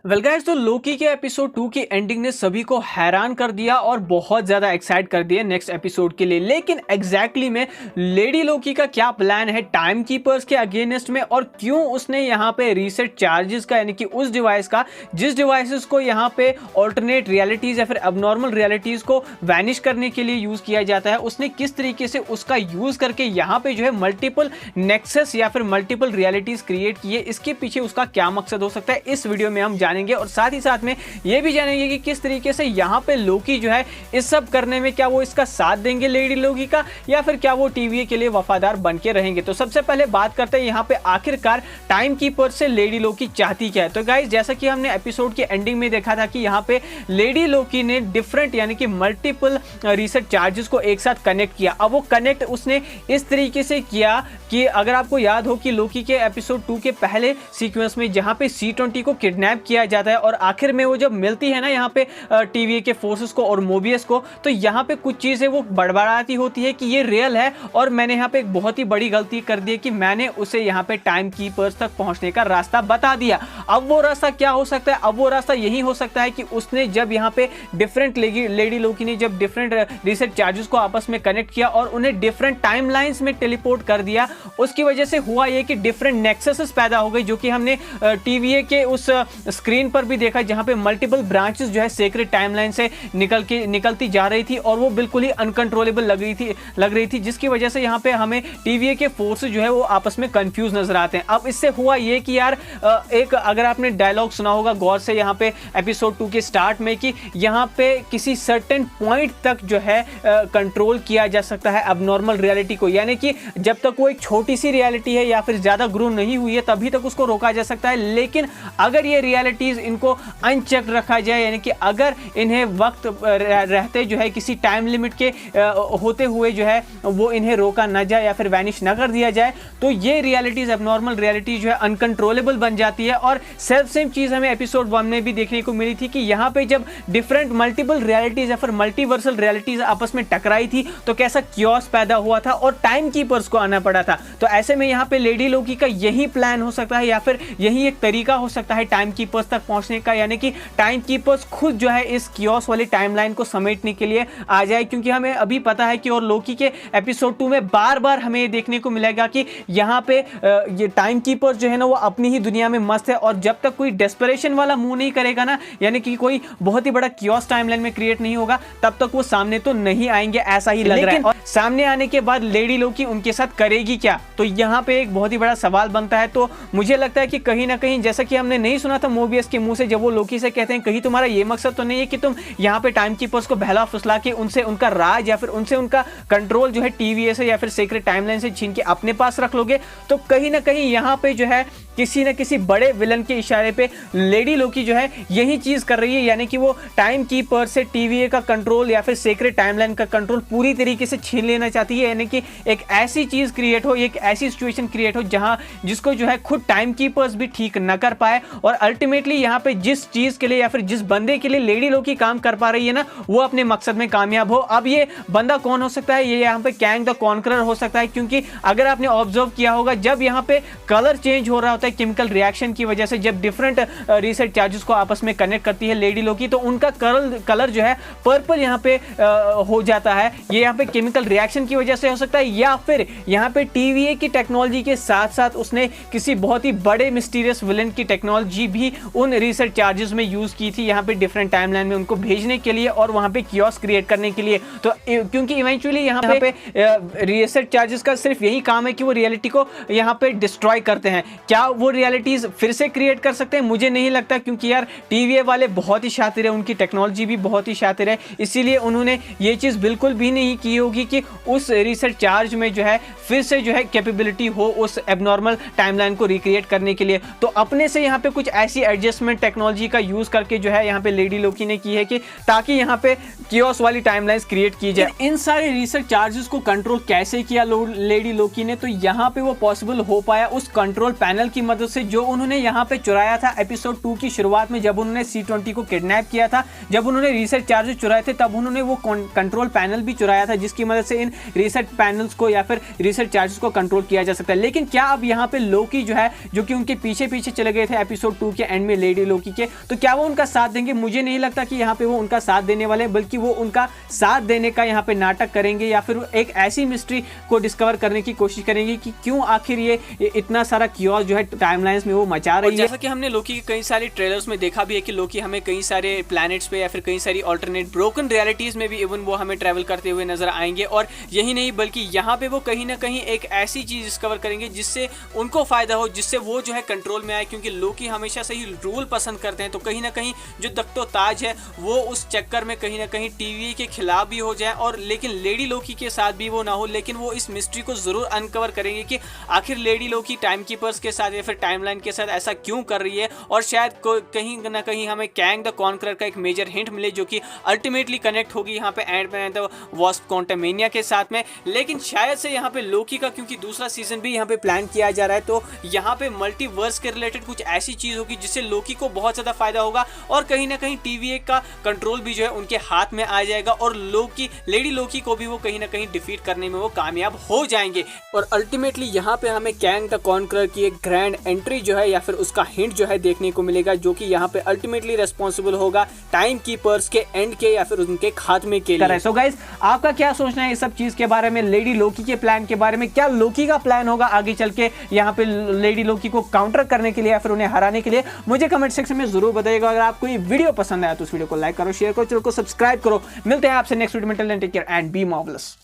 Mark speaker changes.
Speaker 1: Well guys, तो लोकी के episode 2 की एंडिंग ने सभी को हैरान कर दिया और बहुत ज्यादा एक्साइट कर दिया नेक्स्ट एपिसोड के लिए। लेकिन एग्जैक्टली में लेडी लोकी का क्या प्लान है टाइम कीपर्स के अगेंस्ट में, और क्यों उसने यहाँ पे रीसेट चार्जेस का यानी कि उस डिवाइस का जिस डिवाइसेस को यहाँ पे ऑल्टरनेट रियलिटीज या फिर अबनॉर्मल रियलिटीज को वैनिश करने के लिए यूज किया जाता है, उसने किस तरीके से उसका यूज करके यहाँ पे जो है मल्टीपल नेक्सस या फिर मल्टीपल रियलिटीज क्रिएट किए, इसके पीछे उसका क्या मकसद हो सकता है इस वीडियो में हम जानेंगे। और साथ ही साथ में यह भी जानेंगे कि किस तरीके से यहां पे लोकी जो है इस सब करने में क्या वो इसका साथ देंगे लेडी लोकी का, या फिर क्या वो टीवीए के लिए वफादार बन के रहेंगे। तो सबसे पहले बात करते हैं यहां पे आखिरकार टाइम कीपर से लेडी लोकी चाहती क्या है। तो गाइस, जैसा कि हमने एपिसोड के एंडिंग में देखा था कि यहां पे लेडी लोकी ने डिफरेंट यानी कि मल्टीपल रीसेट चार्जेस को एक साथ कनेक्ट किया। अब वो कनेक्ट उसने इस तरीके से किया कि अगर आपको याद हो कि लोकी के एपिसोड 2 के पहले सीक्वेंस में जहां पे C20 को किडनैप किया जाता है और आखिर में वो जब मिलती है ना यहाँ पे टीवीए के फोर्सेस को और मोबियस को, तो यहाँ पे कुछ चीजें वो बड़बड़ाती होती है कि ये रियल है और मैंने यहाँ पे एक बहुत ही बड़ी गलती कर दी है कि मैंने उसे यहाँ पे टाइम कीपर्स तक पहुंचने का रास्ता बता दिया। अब वो रास्ता क्या हो सकता है? अब वो रास्ता यही हो सकता है कि उसने जब यहाँ पे डिफरेंट लेडी लोकी ने जब डिफरेंट रीसेट चार्जेस को आपस में कनेक्ट किया और उन्हें डिफरेंट टाइमलाइंस में टेलीपोर्ट कर दिया, उसकी वजह से हुआ ये कि डिफरेंट नेक्ससेस पैदा हो गई, जो कि हमने टीवीए के उस स्क्रीन पर भी देखा जहां पे मल्टीपल ब्रांचेस जो है सेक्रेट टाइमलाइन से निकलती जा रही थी और वो बिल्कुल ही अनकंट्रोलेबल लग रही थी जिसकी वजह से यहां पे हमें टीवीए के फोर्सेस जो है वो आपस में कंफ्यूज नजर आते हैं। अब इससे हुआ ये कि यार एक अगर आपने डायलॉग सुना होगा गौर से यहां पे एपिसोड 2 के स्टार्ट में कि यहां पे किसी सर्टेन पॉइंट तक जो है कंट्रोल किया जा सकता है अबनॉर्मल रियलिटी को, यानी कि जब तक वो एक छोटी सी रियलिटी है या फिर ज्यादा ग्रो नहीं हुई है तभी तक उसको रोका जा सकता है। लेकिन अगर ये रियलिटीज इनको अनचेक रखा जाए, यानी कि अगर इन्हें वक्त रहते जो है किसी टाइम लिमिट के होते हुए जो है वो इन्हें रोका ना जाए या फिर वैनिश ना कर दिया जाए, तो ये रियलिटीज अबनॉर्मल रियलिटी जो है अनकंट्रोलेबल बन जाती है। और सेम चीज हमें एपिसोड 1 में भी देखने को मिली थी कि यहाँ पे जब डिफरेंट मल्टीपल रियलिटीज या फिर मल्टीवर्सल रियलिटीज आपस में टकराई थी तो कैसा क्योस पैदा हुआ था और टाइम कीपर्स को आना पड़ा था। तो ऐसे में यहाँ पे लेडी लोकी का यही प्लान हो सकता है या फिर यही एक तरीका हो सकता है टाइम कीपर्स तक पहुंचने का, यानी कि टाइम कीपर्स खुद जो है इस कियोस वाली टाइमलाइन को समेटने के लिए आ जाए। क्योंकि हमें अभी पता है कि और लोकी के एपिसोड 2 में बार बार हमें ये देखने को मिलेगा कि यहाँ पे ये टाइम कीपर्स जो है ना वो अपनी ही दुनिया में मस्त है और जब तक कोई डेस्परेशन वाला मूव नहीं करेगा ना, यानी कि कोई बहुत ही बड़ा कियोस टाइमलाइन में क्रिएट नहीं होगा, तब तक वो सामने तो नहीं आएंगे, ऐसा ही लग रहा है। और सामने आने के बाद लेडी लोकी उनके साथ करेगी क्या, तो यहाँ पे एक बहुत ही बड़ा सवाल बनता है। तो मुझे लगता है कि कहीं ना कहीं जैसा कि हमने नहीं सुना था मोबियस के मुंह से जब वो लोकी से कहते हैं कहीं तुम्हारा ये मकसद तो नहीं है कि तुम यहाँ पे टाइम कीपर्स को बहला फुसला के उनसे उनका राज या फिर उनसे उनका कंट्रोल जो है टीवीए से या फिर सीक्रेट टाइमलाइन से छीन के अपने पास रख लोगे। तो कहीं ना कहीं यहाँ पे जो है किसी न किसी बड़े विलन के इशारे पे लेडी लोकी जो है यही चीज कर रही है, यानी कि वो टाइम कीपर से टीवीए का कंट्रोल या फिर सीक्रेट टाइमलाइन का कंट्रोल पूरी तरीके से छीन लेना चाहती है, यानी कि एक ऐसी चीज क्रिएट हो, एक ऐसी सिचुएशन क्रिएट हो जहां जिसको जो है खुद टाइम कीपर्स भी ठीक न कर पाए। और अल्टीमेटली यहाँ पे जिस चीज के लिए या फिर जिस बंदे के लिए लेडी लोकी काम कर पा रही है ना, वो अपने मकसद में कामयाब हो। अब ये बंदा कौन हो सकता है? ये यहाँ पे कैंग द कॉन्करर हो सकता है, क्योंकि अगर आपने ऑब्जर्व किया होगा जब यहाँ पे कलर चेंज हो रहा होता है केमिकल रिएक्शन की वजह से, जब डिफरेंट रीसेट चार्जेस को आपस में कनेक्ट करती है लेडी लोकी, तो उनका कलर जो है पर्पल यहाँ पे हो जाता है। ये यहाँ पे केमिकल रिएक्शन की वजह से हो सकता है, या फिर यहाँ पे टीवीए की टेक्नोलॉजी के साथ साथ उसने किसी बहुत ही बड़े मिस्टीरियस विलन की टेक्नोलॉजी भी उन रीसेट चार्जेस में यूज की थी यहाँ पे डिफरेंट टाइमलाइन में उनको भेजने के लिए और वहां पे कियोस क्रिएट करने के लिए। तो क्योंकि इवेंचुअली यहाँ पे रीसेट चार्जेस का सिर्फ यही काम है कि वो रियलिटी को यहाँ पे डिस्ट्रॉय करते हैं। क्या वो रियलिटीज फिर से क्रिएट कर सकते हैं? मुझे नहीं लगता, क्योंकि यार टीवीए वाले बहुत ही शातिर है, उनकी टेक्नोलॉजी भी बहुत ही शातिर है, इसीलिए उन्होंने ये चीज बिल्कुल भी नहीं की होगी कि उस रीसेट चार्ज में जो है फिर से जो है कैपेबिलिटी हो उस एबनॉर्मल टाइमलाइन को रिक्रिएट करने के लिए। तो अपने से यहाँ पे कुछ ऐसी एडजस्टमेंट टेक्नोलॉजी का यूज करके जो है यहाँ पे लेडी लोकी ने की है कि ताकि यहाँ पे कियोस वाली टाइमलाइंस क्रिएट की जाए। इन सारे रीसेट चार्जेस को कंट्रोल कैसे किया लेडी लोकी ने? तो यहाँ पे वो पॉसिबल हो पाया उस कंट्रोल पैनल की मदद से जो उन्होंने यहाँ पे चुराया था एपिसोड 2 की शुरुआत में, जब उन्होंने C20 को किडनैप किया था, जब उन्होंने रीसेट चार्जेस चुराए थे तब उन्होंने वो कंट्रोल पैनल भी चुराया था जिसकी मदद से इन रिसर्च पैनल्स को या फिर रिसर्च चार्जेस को कंट्रोल किया जा सकता है। लेकिन क्या अब यहाँ पे लोकी जो है, जो कि उनके पीछे पीछे चले गए थे एपिसोड 2 के एंड में लेडी लोकी के, तो क्या वो उनका साथ देंगे? मुझे नहीं लगता कि यहाँ पे वो उनका साथ देने वाले हैं, बल्कि वो उनका साथ देने का यहाँ पे नाटक करेंगे या फिर एक ऐसी मिस्ट्री को डिस्कवर करने की कोशिश करेंगे कि क्यों आखिर ये इतना सारा कियोस जो है टाइमलाइंस में वो मचा रही है। जैसा कि हमने लोकी के कई सारे ट्रेलर्स में देखा भी है कि लोकी हमें कई सारे प्लैनेट्स पे या फिर कई सारी ऑल्टरनेट ब्रोकन रियलिटीज में भी इवन वो हमें ट्रैवल करते हुए नजर आएंगे। और यही नहीं बल्कि यहाँ पे वो कहीं ना कहीं एक ऐसी चीज डिस्कवर करेंगे जिससे उनको फायदा हो, जिससे वो जो है कंट्रोल में आए, क्योंकि लोकी हमेशा से ही रूल पसंद करते हैं। तो कहीं ना कहीं जो तख्तो ताज है वो उस चक्कर में कहीं ना कहीं टीवी के खिलाफ भी हो जाए, और लेकिन लेडी लोकी के साथ भी वो ना हो, लेकिन वो इस मिस्ट्री को जरूर अनकवर करेंगे कि आखिर लेडी लोकी टाइम कीपर्स के साथ या फिर टाइमलाइन के साथ ऐसा क्यों कर रही है। और शायद कहीं ना कहीं हमें कैंग द कॉन्करर का एक मेजर हिंट मिले, जो कि अल्टीमेटली कनेक्ट होगी यहाँ पे एंट-मैन द वास्प क्वांटमेनिया के साथ में। लेकिन शायद से यहाँ पे लोकी का, क्योंकि दूसरा सीजन भी यहाँ पे प्लान किया जा रहा है, तो यहाँ पे मल्टीवर्स के रिलेटेड कुछ ऐसी चीज होगी जिससे लोकी को बहुत ज्यादा फायदा होगा, और कहीं ना कहीं टीवीए का कंट्रोल भी जो है उनके हाथ में आ जाएगा, और लेडी लोकी को भी वो कहीं ना कहीं डिफीट करने में वो कामयाब हो जाएंगे। और अल्टीमेटली यहाँ पे हमें कैंग द कॉन्करर की एक ग्रैंड एंट्री जो है या फिर उसका हिंट जो है देखने को मिलेगा, जो कि यहाँ पे अल्टीमेटली रेस्पॉन्सिबल होगा टाइम कीपर्स के एंड के या फिर उनके खात्मे के लिए। सो गाइस, आपका क्या सोचना है इस सब चीज के बारे में, लेडी लोकी के प्लान के बारे में? क्या लोकी का प्लान होगा आगे चल के यहाँ पे लेडी लोकी को काउंटर करने के लिए या फिर उन्हें हराने के लिए? मुझे कमेंट सेक्शन में जरूर बताइएगा। अगर आपको ये वीडियो पसंद आया तो इस वीडियो को लाइक करो, शेयर करो, चैनल को सब्सक्राइब करो। मिलते हैं आपसे नेक्स्ट वीडियो में। Take care and be marvellous.